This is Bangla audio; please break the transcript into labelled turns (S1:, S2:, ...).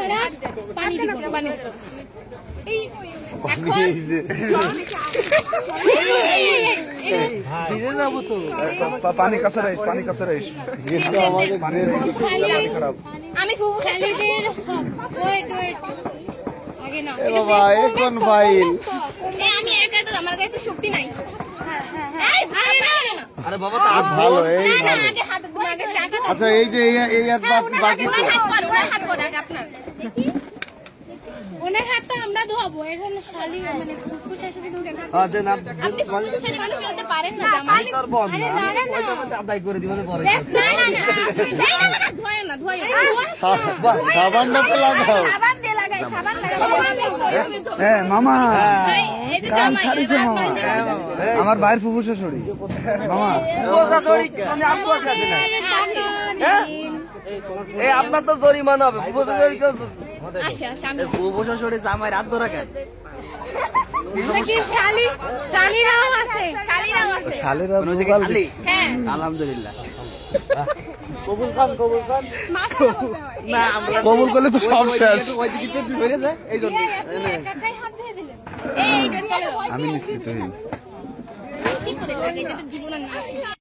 S1: ব্রাশ পানি দিব পানি এই
S2: পানি কাছে রাইস পানি কাছে রাইস খারাপ
S1: আমি খুব স্যালিডের ওয়েট আগে না
S2: বাবা এ কোন ফাইল
S1: আমি একা তো আমার কাছে শক্তি নাই
S3: আরে বাবা তা
S2: ভালো এই ভালো
S1: আগে হাত আগে টাকা
S2: আচ্ছা এই যে এই হাত বাকি তো
S1: হাত করে আগে আপনার ওনার হাতটা আমরা ধোয়াবো এখন শালি মানে ফুফু শাশুড়ি ধরে হাত
S3: হ্যাঁ দেন
S1: আপনি ফুফু শাশুড়ি মানে ফেলতে পারেন না জামাই
S3: তোর বল
S1: আরে না না না
S3: ওইটা মধ্যে আদায় করে দিবেন পরে
S1: না না না ধোয় না
S2: সাবানটা তো লাগাও
S1: সাবান দিয়ে লাগাই সাবান লাগাই
S2: হ্যাঁ মামা
S1: এই যে
S2: কাম
S1: জামাই
S2: ছাড়িছে মামা আমার বাইরের ফুফু শাশুড়ি মামা
S3: বোঝা ধরি মানে আপু কাছে না এই আপনার তো জরিমানা হবে বোঝা ধরি
S1: আচ্ছা আমি
S3: বোঝা ধরি জামাই রাত ধরে কেন
S1: নাকি শালিরাও আছে
S2: শালেরা
S3: খালি
S1: হ্যাঁ
S3: আলহামদুলিল্লাহ কবুল খান না আমরা
S2: কবুল করলে তো সব শেষ
S3: ওই দিকে বেরে যায় এই জন্য
S1: একাই হাত ধুয়ে দিলেন এই
S2: আমি নিশ্চিত হই
S1: বেশি করে লাগে এটা তো জীবনের না